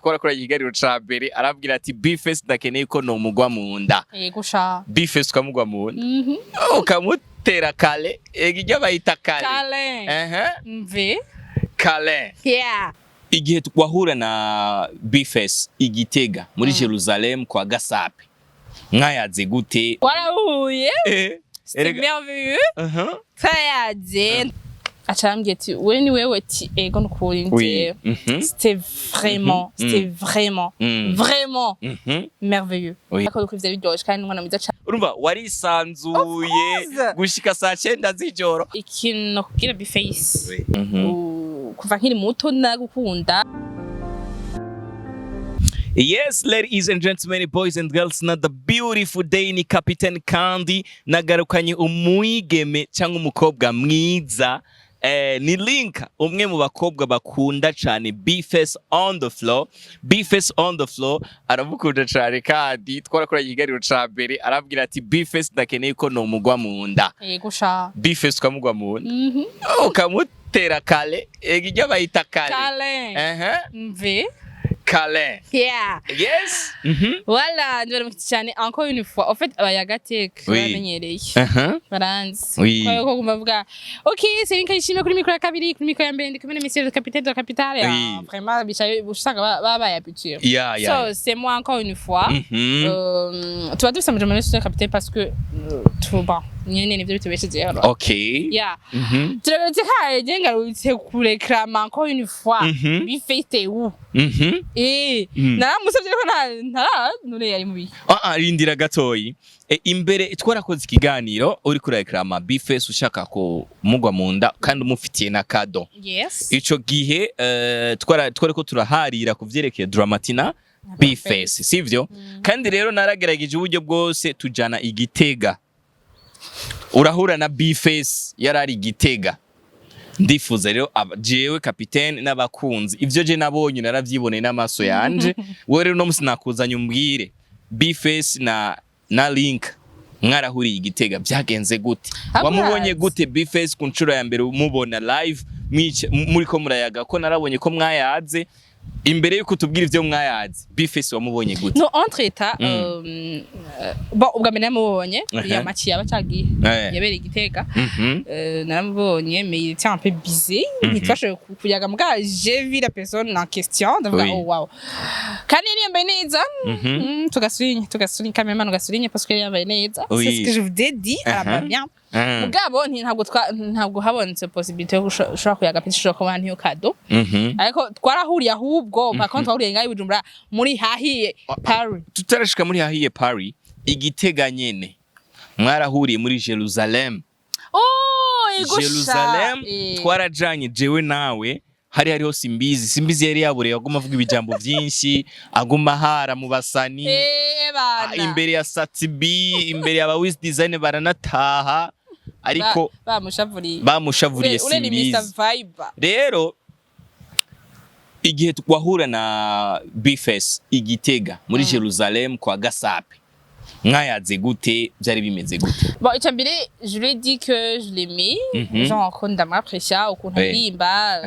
Twara ikiganiro ca mbere arabwira ati B Face Ndakeney ko no mugwa mu nda. Yego sha. B Face ukamugwa mu nda. Ukamutera kale, igijya bayita kale. Kale. Mve. Kale. Yeah. Igihe twahura na B Face igitega muri Jerusalem kwa Gasape. Mwayaze gute? Warahuye? C'était merveilleux. Twayaze. Acambye ati we ni wewe ati ego nukuri nje. C'était vraiment merveilleux. Akora kwivya biryoshye kandi umwana mwiza cyane. Urumva warisanzuye gushika saa 9 z'ijoro. Ikintu kugira B Face. Kuva nkiri muto nagukunda. Yes, ladies and gentlemen, boys and girls, not the beautiful day ni Captain Kandi nagarukanye umwigeme cyangwa umukobwa mwiza ni Lynka, umwe mu bakobwa bakunda cyane B Face on the floor. B Face on the floor aramukunda cyane kandi twara ikiganiro ca mbere arabwira ati B Face Ndakeney ko no mugwa mu nda. Yego sha. B Face ukamugwa mu nda. Ukamutera kale, igijya bayita kale. Kale. Mve. Kale. Yeah. Yes. Voilà, nous allons encore une fois. En fait, Yagatec, bamenyereye. Baranzi. Kwa ko kumavuga. OK, c'est Lynka ishimye kuri micro ya kabiri, kuri micro ya mbende, comme le monsieur de capitaine de la capitale. Vraiment, bichaye busanga baba habitué. So, c'est moi encore une fois. Tu vas dire ça me demande sur le capitaine parce que tout bon. Nyene nivyo bitubesheje hano. Okay. Yeah. Turabetse kaye ngarutse kurekrama encore une fois. B Face où? Naramusavye ko none yari mubi. Rindira gatoyi. Imbere twarakoze ikiganiro uri kurekrama B Face ushaka ko mugwa mu nda kandi umufitiye na kado. Yes. Ico gihe twariko turaharira kuvyerekeye dramatina B Face, sivyo? Kandi rero naragerageje uburyo bwose tujana igitega. Urahura na B Face yarari igitega. Ndifuza rero jewe capitaine n'abakunzi ivyo je nabonye naravyiboneye n'amaso yanje. Wewe rero no musi nakuzanye umbwire B Face na Lynka mwarahuriye igitega byagenze gute? Wamubonye gute B Face ku ncuro ya mbere umubona live muri ko murayaga ko narabonye ko mwayaze imbere yuko tubwira ivyo mwayaze B Face wamubonye gute? No entre état bon ubwa mbere namubonye ya match yabacagiye yabere igitega naramubonye mais il était un peu bizarre nitwashe kuyaga muga j'ai vu la personne en question ndavuga oh wow kandi yambaye neza tugasurinye quand même tugasurinye parce que yambaye neza c'est ce que je vous ai dit à la bien mugabo ntabwo habonetse possibilité yo gushobora kuyaga pinshi ko bantu yo kado ariko twarahuriye ahubwo par contre twahuriye ngayi Bujumbura muri hahiye Paris tutarashika muri hahiye Paris igitega nyene mwarahuriye muri Jerusalem. Jerusalem twarajanye jewe nawe hariho simbizi yari yabure aguma avuga ibijambo byinshi aguma hara mu basani imbere ya Satibi imbere ya Wiz Design baranataha ariko bamushavuriye simbizi rero igihe twahura na B Face igitega muri Jerusalem kwa Gasape mwayaze gute byari bimeze gute? Bon, itambire je lui ai dit que je l'aimais, genre akunda m'apprécia ukuntu rimba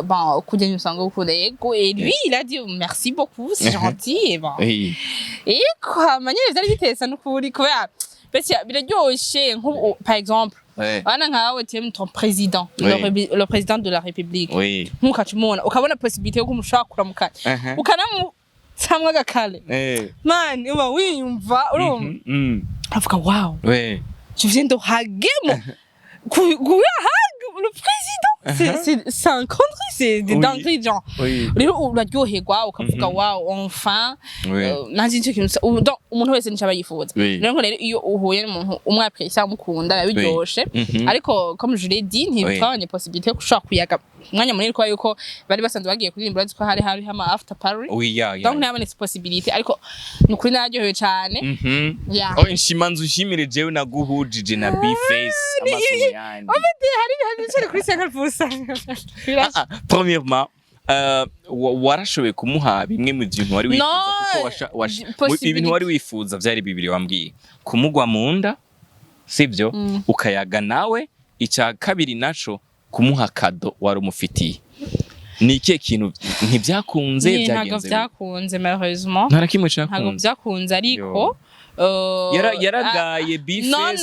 bon kujya nyusanga ukuneko et lui il a dit merci beaucoup, c'est gentil et bon. Et quoi manière byari bitesa n'ukuri kubera beti biraryoshe nko par exemple bana nkawe tu ton président le président de la République nkukacumona ukabona possibilité yo kumushaka kuramukanya ukanamu samwa gakale man uba wiyumva urumva avuga wow tu viens de hagemo le président c'est un connerie c'est des dingueries genre rero uraryoherwa ukavuga wow enfin nanzi nicyo kintu donc umuntu wese nicaba yifuza rero rero iyo uhuye n'umuntu umwapressa mukunda biryoshe ariko comme je l'ai dit ntitwabonye possibilité yo gushaka kuyaga mwanya munini kwa yuko bari basanzwe bagiye kuririmba ko hari hama after Paris donc ntabonetse possibilité ariko nukuri naryohewe cyane inshimanzu ushimire jewe naguhujije na B Face amasomo yanjye hari kuri 50%. Premièrement warashoboye kumuha bimwe mu bintu wari wifuza kuko ibintu wari wifuza byari bibiri wambwiye kumugwa mu nda sivyo ukayaga nawe icya kabiri naco kumuha kado wari umufitiye ni ikihe kintu ntibyakunze ntabwo byakunze malheureusement nta kimwe ntabwo byakunze ariko yaragaye B Face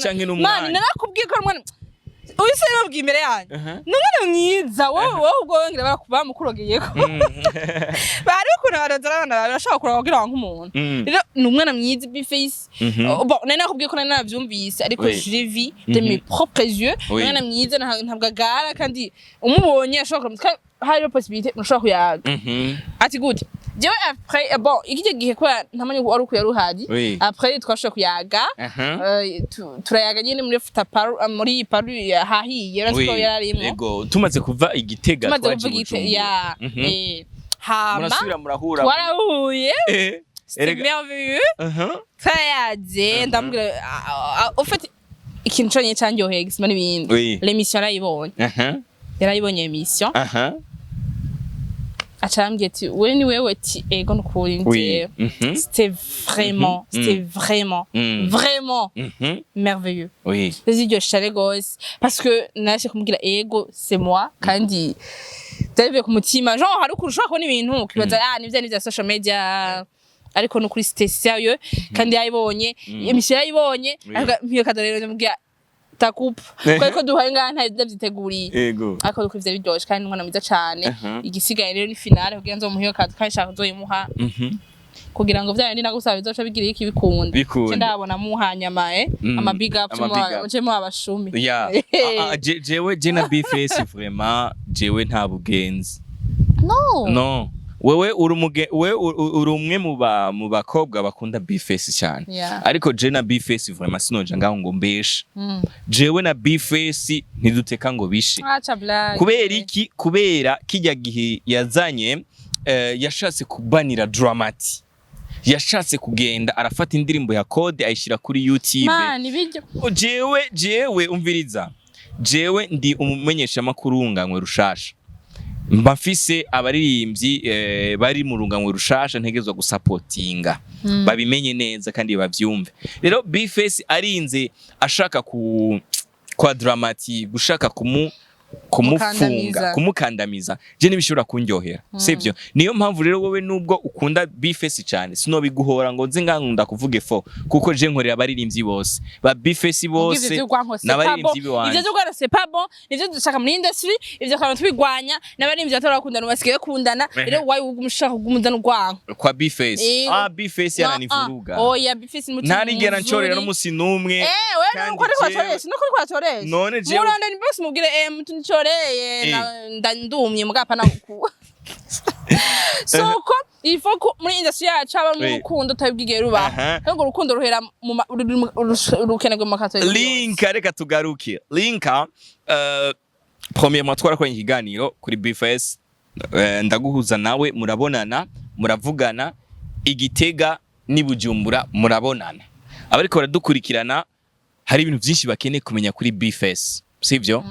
canke n'umwana mani narakubwiye ko mwana uyise yobwiye imbere yanyu n'umwana mwiza wowe ubwo ngira barakuba mukurogeyeko bari ukuntu barazarana barashaka kuraba kugira nk'umuntu rero n'umwana mwiza B Face bon nari nakubwiye ko nari navyumvise ariko je vis de mes propres yeux umwana mwiza ntabwo agara kandi umubonye ashobora kumutsa hari possibilité mushobora kuyaga ati gute jewe après bon ikije gihe ko ntamanye ari uko yaruhadi après twashobora kuyaga turayaga nyine muri futaparu muri paru hahiye ratwo yararimwe yego tumaze kuva igitega twaje gucumbura hama twarahuye c'est merveilleux twayaje ndambwira au fait ikintu cyanye cyanyoheye gisima n'ibindi l'émission yarayibonye yarayibonye émission acambye ati we ni wewe ati ego nukuri nje c'était vraiment merveilleux ziryo shale gose parce que nashe kumubwira ego c'est moi kandi ndabiye ku mutima genre hari ukurusha ko n'ibintu kibaza nivyo vya social media ariko no kuri c'était sérieux kandi yayibonye émission yayibonye mpiyo kadorero ndamubwira takupa ko duhaye ngana ndavyiteguriye yego ariko duko ivyo biryoshe kandi umwana mwiza cyane igisigaye rero ni finale kugira nzo muhiyo kazi kandi shaka zoyimuha kugira ngo vyane nagusaba bizoca bigira iki bikunda ndabona muhanyama ama big up mu abashumi jewe na B Face vraiment jewe nta bugenzi no wewe uri umwe mu bakobwa bakunda B Face cyane ariko je na B Face vraiment sinoja ngaho ngo mbeshe jewe na B Face ntiduteka ngo bishe kubera iki kubera kijya gihe yazanye yashatse kubanira dramati yashatse kugenda arafata indirimbo ya Code ayishira kuri YouTube jewe umviriza jewe ndi umumenyesha makuru nganywe rushasha mbafise abaririmbyi bari mu runganywe rushasha ntegezwa gusupportinga babimenye neza kandi bavyumve rero B Face arinze ashaka kwa dramati gushaka kumukandamiza je nibishobora kunjohera sivyo niyo mpamvu rero wowe nubwo ukunda B Face cyane sinobiguhora ngo nze ngankunda kuvuge fo kuko je nkorera abaririmbyi bose ba B Face bose n'abaririmbyi biwanje ivyo rwanda c'est pas bon ivyo dushaka muri industry ivyo kandi twigwanya n'abaririmbyi batara bakundana basigaye kundana rero wayi ugumushaka kugumuzana urwanko kwa B Face B Face yananivuruga oya B Face mutima ntarigera ncorera n'umusi numwe wewe nuko ari kwatorese nuko ari kwatorese none je murande ni boss mubwire choreye ndandumye mugapa na ku soko ifoko muri industry yacu aba mu rukundo tabwige ruba kandi urukundo ruhera mu rukenegwe makato Lynka reka tugaruke Lynka premièrement twarakora ikiganiro kuri B Face ndaguhuza nawe murabonana muravugana igitega nibujumbura murabonana abariko baradukurikirana hari ibintu byinshi bakeneye kumenya kuri B Face sivyo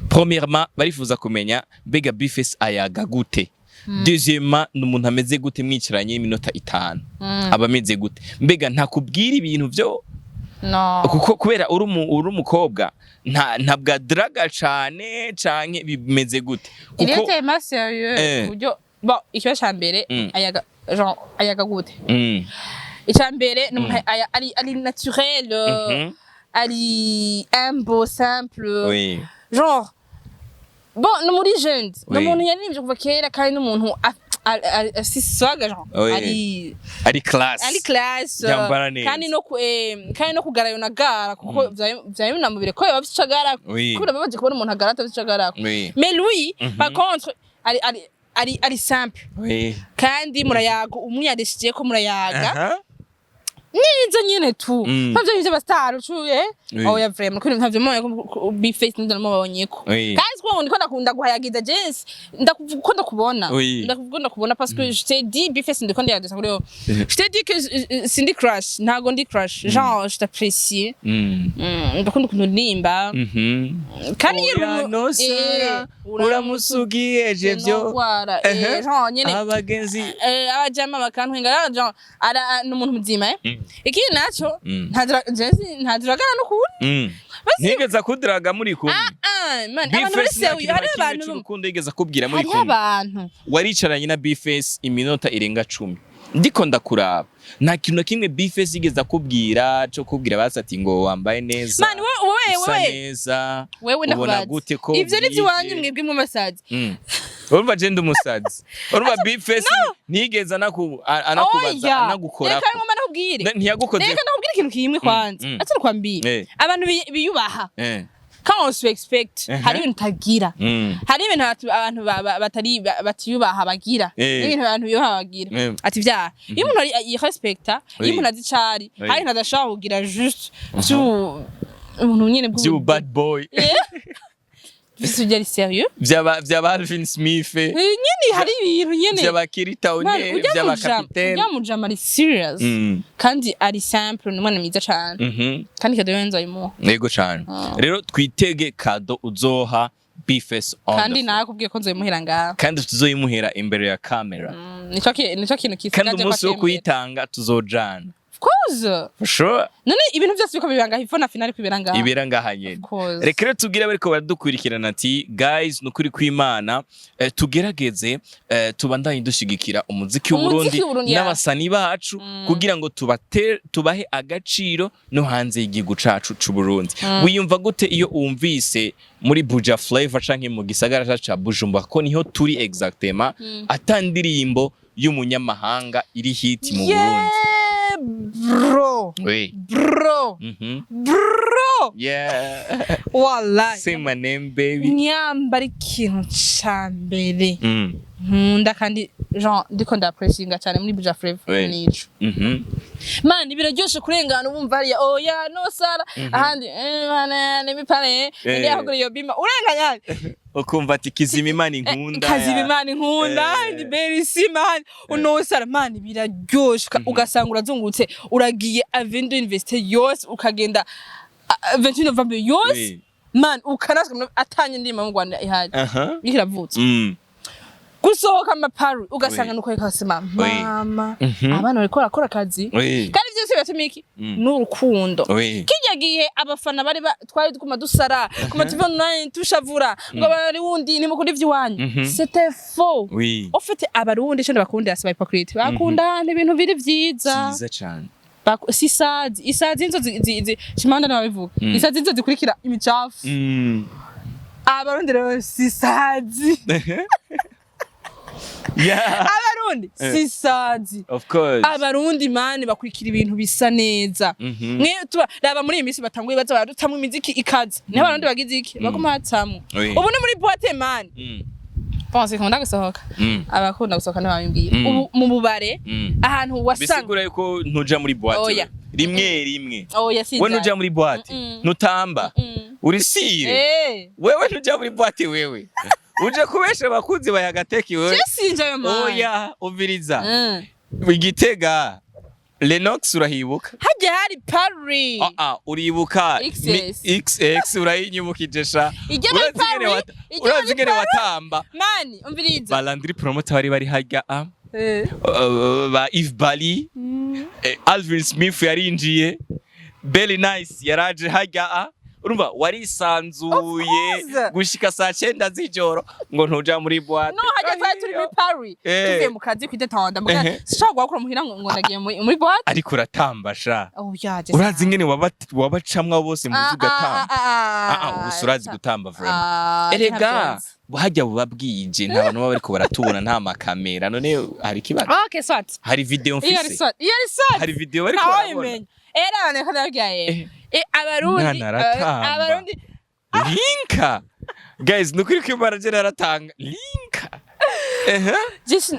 premièrement barifuza kumenya mbega B Face ayaga gute deuxièmement n'umuntu ameze gute mwiciranye iminota 5 abameze gute mbega ntakubwira ibintu byo kuko kubera uri umukobwa ntabwa draga cyane canke bimeze gute kuko il était ma sérieux buryo bon icyo cyambere ayaga gute icyambere ari naturel ali humble simple genre bon no muri jeune no muntu yarivye kuva kera kandi no muntu asiswaga genre ari class kandi no kugarayo nagara kuko vyaye binamubire ko yabafite kubera babaje kubona umuntu agarata bicagara mais lui par contre ari simple kandi murayaga umwe yadeshije ko murayaga nizo nyene tu ntavyo bivyo bastar ucuye oya vraiment ko ntavyo mo B Face ndamubonyeko guys ko ndiko ndakunda guhayagiza Jens ndakuvukunda kubona parce que je t'ai dit B Face ndiko ndiyadesa kuri yo je t'ai dit que sindi crush ntago ndi crush genre je t'apprécie ndakunda kunimba kandi uramusugiye je byo genre nyene abagenzi abajama bakantwenga genre ara n'umuntu muzima iki naco ntadragana no kundi ntigeze kudiraga muri kumwe man abantu bari serious hari abantu urukundo yigeze kubwira muri kumwe hari abantu waricaranye na B Face iminota irenga 10 ndiko ndakuraba nta kintu na kimwe B Face yigeze akubwira cyo kubwira basati ngo wambaye neza man wewe neza ubona gute ko ivyo ni byiwanyu mwebwe mu masazi urumva je ndi umusazi urumva B Face ntigeze anakubaza anagukora reka ngoma nakubwire ntiyagukoze reka nakubwire ikintu kimwe kwanza atari kwambira abantu biyubaha Quand on se expect, hari ibintu tagira. Hari ibintu abantu batiyubaha bagira. Ibintu abantu biyubaha bagira. Ati vya. Iyo umuntu yirespecta, iyo umuntu azicari, hari ntadashaka kugira juste umuntu nyene bwo bad boy. Bisujya sérieux? Vyaba Alvin Smith. Nyene hari ibintu nyene. Vyaba Kiritaone, vyaba Captain. Ujya mujama ari serious. Kandi ari simple n'umwana mwiza cyane. Kandi kado yenza yimuha. Yego cyane. Rero twitege kado uzoha B Face on. Kandi nakubwiye ko nzoyimuhera ngaho. Kandi tuzoyimuhera imbere ya camera. Nico kintu kisigaje. Kandi umunsi wo kuyitanga tuzojana. Koza. For sure. None ibintu byose biko bibanga hifona finale kwibiranga. Ibiranga hanyene. Reka rero tubwire bariko baradukurikirana ati guys nukuri kw'Imana tugerageze tubandanye dushigikira umuziki w'Uburundi n'abasani bacu kugira ngo tubahe agaciro no hanze y'igihugu cacu c'u Burundi. Wiyumva gute iyo umvise muri Buja Flavor canke mu gisagara ca Bujumbura ko niho turi exactement atandirimbo y'umunyamahanga iri hit mu Burundi. Bro. Oui. Bro. Bro. Yeah. Wallahi. Say my name, baby. Nyambara ikintu cambere. Nkunda kandi Jean ndiko ndapressinga cyane muri Buja Flavor nico. Man ibiraryoshe kurengana ubumva hariya oya no sara ahandi ne bipare ndi ahugura iyo bima urenganya ukumva ati kizimimana inkunda kazimimana inkunda ndi berisi man uno sara man biraryoshe ugasanga urazungutse uragiye Avenue Université yose ukagenda 21 November yose man ukanaswa atanye ndima mu Rwanda ihari ikiravutse gusohoka amaparu ugasanga nuko ikasema mama abana bariko barakora akazi kandi byose batumiki n'urukundo kijyagiye abafana bari twari kuma dusara kuma tubonana tushavura ngo bari wundi ni mukuri vy'iwanyu c'était faux en fait abarundi cyo bakunda asaba hypocrite bakunda ibintu biri vyiza cyane isazi inzo shimanda nabivuga isazi inzo zikurikira imicafu abarundi rero sisazi Yeah. Abarundi sisazi. Of course. Abarundi mani bakurikira ibintu bisa neza. Mwe raba muri imisi batanguye baza baradutamwe imiziki ikaze. Ne abarundi bagize iki? Bakumatsamwe. Ubu ni muri boîte mani. Pense ko ndagusohoka. Abakunda gusohoka n'ababimbira. Ubu mu bubare ahantu wasanga. Bisigura yuko ntuja muri boîte. Rimwe. Oya sinza. We ntuja muri boîte. Nutamba. Urisire. Wewe ntuja muri boîte wewe. Uje kubesha abakunzi bayagateki wewe. Sinja yo man. Oya umviriza. Igitega Lennox urahibuka? Hajya hari Paris. Uribuka XX urayinyumukije sha. Urazigere watamba. Mani umviriza. Balandri promoter bari hajya ba Yves Bali. Alvin Smith yarinjiye. Belly Nice yaraje hajya urumva warisanzuye gushika saa 9 z'ijoro ngo ntuja muri boîte no hajya twari turi muri Paris tuvuye mu kazi kwidetanda muga sishaka gukora muhira ngo ndagiye muri boîte ariko uratambasha urazi ngene wabacamwa bose mu zugatamba usurazi gutamba vraiment erega hajya bubabwije nta bantu baba bariko baratubona nta makamera none hari kibazo okay swat hari video mfise hari video bariko barabona era ne kadagaye abarundi Lynka guys nukuri ko imara aratanga Lynka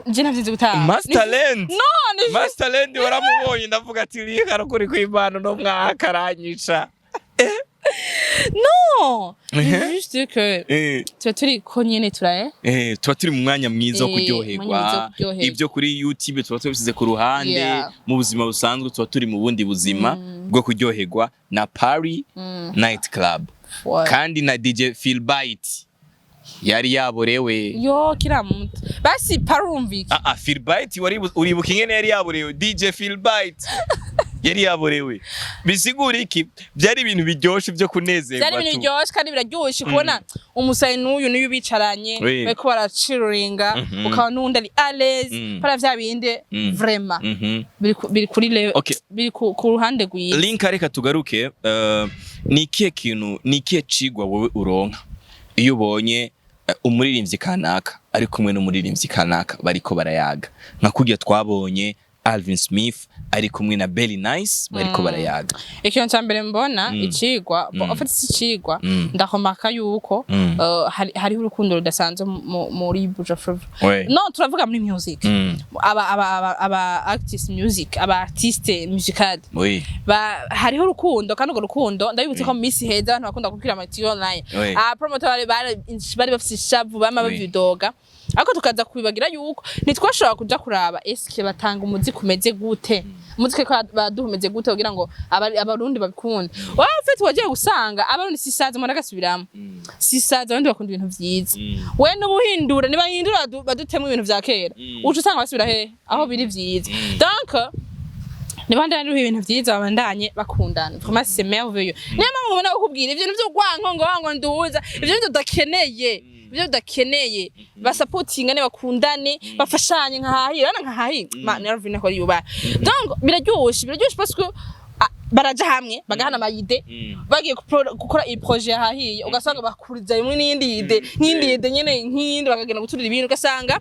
jina vyize gutanga Masterland waramubonye ndavuga ati Lynka arukuri ko imana no mwaka aranyisha non juste que tu turi ko nyene turaye tuba turi mu mwanya mwiza wo kuryoherwa ibyo kuri YouTube tuba tubisize ku ruhande mu buzima busanzwe tuba turi mu bundi buzima bwo kuryoherwa na Paris Night Club kandi na DJ Philbite yari yaborewe yo kiramuta basi parumviki Philbite uribuka ingene yari yaborewe DJ Philbite yari yaborewe bisigura iki byari ibintu biryoshe byo kunezerwa byari ibintu biryoshe kandi biraryoshe kubona umusayi n'uyu bicaranye bariko baraciringa ukaba n'undi ari à l'aise para vya binde vraiment biri kuri biri ku ruhande rwiza. Lynka reka tugaruke ni ikihe kintu ni ikihe cigwa wowe uronka iyo ubonye umuririmbyi kanaka ari kumwe n'umuririmbyi kanaka bariko barayaga nka kurya twabonye Alvin Smith ari kumwe na Belly Nice bariko barayaga. Ikintu cya mbere mbona icigwa ofite icigwa ndakomaka yuko hari urukundo rudasanzwe muri Buja Flava. No turavuga muri music aba artist music aba artiste musical hari urukundo kandi urwo rukundo ndabibutse ko mu minsi heza abantu bakunda kubwira amati online promoter bari bafite ishavu bama bavidoga ariko tukaza kubibagira yuko ntitwashobora kuja kuraba eske batanga umuziki umeze gute umuziki baduhumeze gute kugira ngo abarundi babikunda ufite wagiye gusanga abarundi sisaza mu nagasubiramo sisaza abandi bakunda ibintu vyiza we n'ubuhindura niba hindura badutemwe ibintu vya kera ucu usanga basubira he aho biri vyiza donc nibandanye ari ibintu vyiza babandanye bakundana vraiment c'est merveilleux niyo mpamvu ubona ukubwira ivyo nivyo gwanko nduza ivyo bidakeneye ibyo dakeneye basupportinga ne bakundane bafashanye nkahahira ma nervine ko yuba donc biraryoshe parce que baraja hamwe bagahana amayide bagiye gukora i projet hahiye ugasanga bakuriza imwe n'indi ide nyene nk'indi bakagenda guturira ibintu ugasanga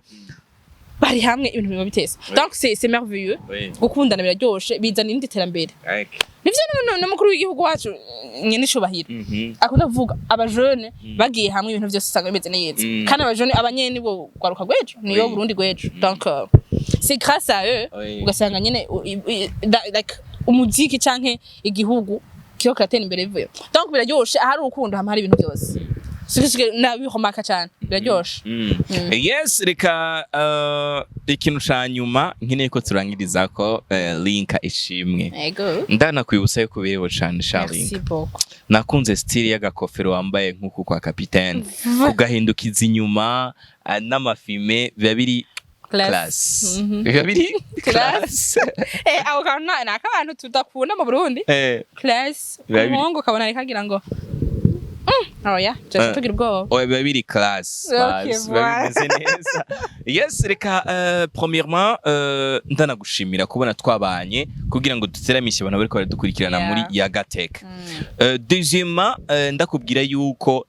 bari hamwe ibintu biba bitese donc c'est merveilleux gukundana biraryoshe bizana indi terambere nivyo n'umukuru w'igihugu wacu nyene cubahira akunda kuvuga abajeune bagiye hamwe ibintu byose usanga bimeze neza kandi abajeune abanyene bo gwaruka gwejo niyo Burundi gwejo donc c'est grâce à eux ugasanga nyene like umuziki canke igihugu kiyo kiratera imbere bivuye donc biraryoshe ahari urukundo hamwe hari ibintu byose sikishike nabihomaka cyane biraryoshe. Yes reka ikintu cyanyuma nkine ko turangiriza ko Lynka ishimwe ndana kwibutsa yuko bireho cyane Charlie nakunze style y'agakofero wambaye nkuko kwa capitaine kugahindukiza inyuma n'amafime biba biri class biba biri class aho kana n'akabantu tudakunda mu Burundi class umuntu kabona rikagira ngo oya just tugira ubwoba biba biri class bimeze neza. Yes reka premièrement ndanagushimira kubona twabanye kugira ngo duteramishe abantu bariko baradukurikirana muri Yagateka. Deuxièmement ndakubwira yuko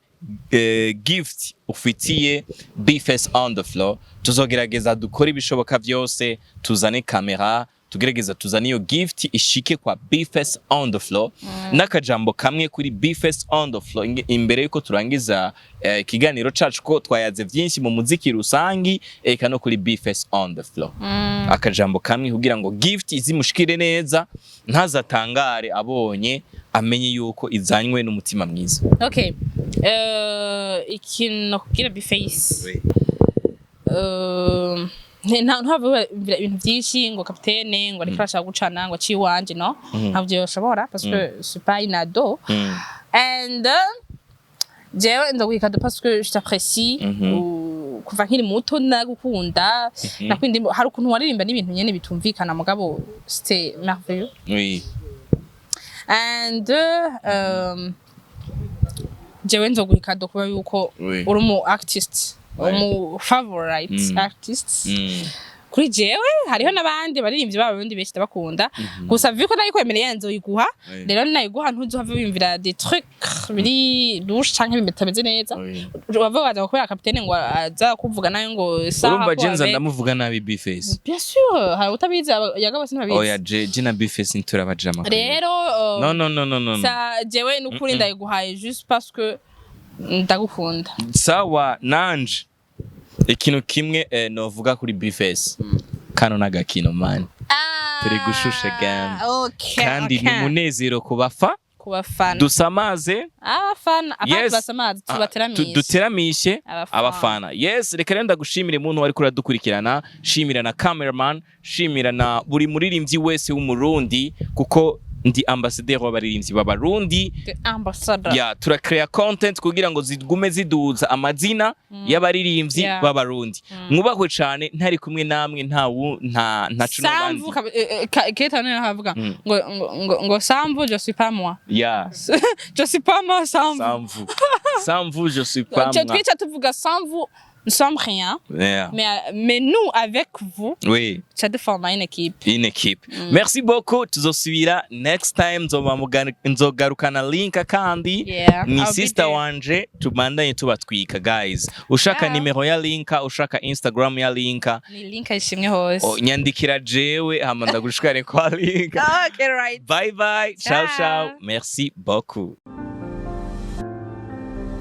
gift ufitiye B Face on the floor tuzogerageza dukora ibishoboka byose tuzane kamera tugerageza tuzane iyo gift ishike kwa B Face on the floor nakajambo kamwe kuri B Face on the floor imbere yuko turangiza ikiganiro cacu ko twayaze byinshi mu muziki rusangi eka no kuri B Face on the floor akajambo kamwe kugira ngo gift izimushikire neza ntazatangare abonye amenye yuko izanywe n'umutima mwiza. Okay ikintu kugira B Face ntabwo ibintu byinshi ngo capitaine ngo arifasha gucana ngo aci wanje no ntabyo yoshobora parce que c'est pas une ado and jewe ndagwika parce que je t'apprécie kuva nkiri muto nagukunda nakwindi hari ukuntu waririmba n'ibintu nyene bitumvikana mugabo c'était merveilleux and jewe ndagwika kuba yuko uri mu artist umu favorite artists kuri jewe hariho nabandi baririmbyi b'abarundi benshi bakunda gusa viko nayikwemereye yanzo yiguha rero nayiguha ntuzuhave bimvira des trucs biri douche canke bimetameze neza bava baza kubera capitaine ngo aza kuvuga nayo ngo saha urumva jenza ndamuvuga nabi B Face bien sûr hari utabiza yagabose ntabizi oya jina B Face nturabajama rero no sa jewe n'ukuri ndayiguhaye juste parce que ndagukunda sawa nanje ikintu kimwe novuga kuri B Face kano nagakino man turi gushusha game kandi n'umunezero kubafana dusamaze abafana basamaze tubateramishe duteramishe abafana. Yes reka renda gushimira umuntu wari kuri dukurikirana shimira na cameraman shimira na buri muririmbyi wese w'umurundi kuko ndi ambassadeur w'abaririmbyi b'abarundi The ambassador. ya turakrea content kugira ngo zigume ziduza amazina y'abaririmbyi b'abarundi mwubahwe cyane ntari kumwe namwe nta cuno bandi Keta nene havuga ngo Samvu je suis pas moi. Je suis pas moi Samvu. Samvu je suis pas moi. Twica tuvuga Samvu nous sommes rien. Mais nous avec vous. Oui. Ça de former une équipe. Une équipe. Merci beaucoup. Tuzosubira next time nzogarukana Lynka kandi ni sister wanje tubandanye tubatwika guys. Ushaka nimero ya Lynka, ushaka Instagram ya Lynka. Ni Lynka ishimwe hose. Nyandikira jewe hama ndagushikare kwa Lynka. Okay, right. Bye bye. Ciao ciao. Merci beaucoup.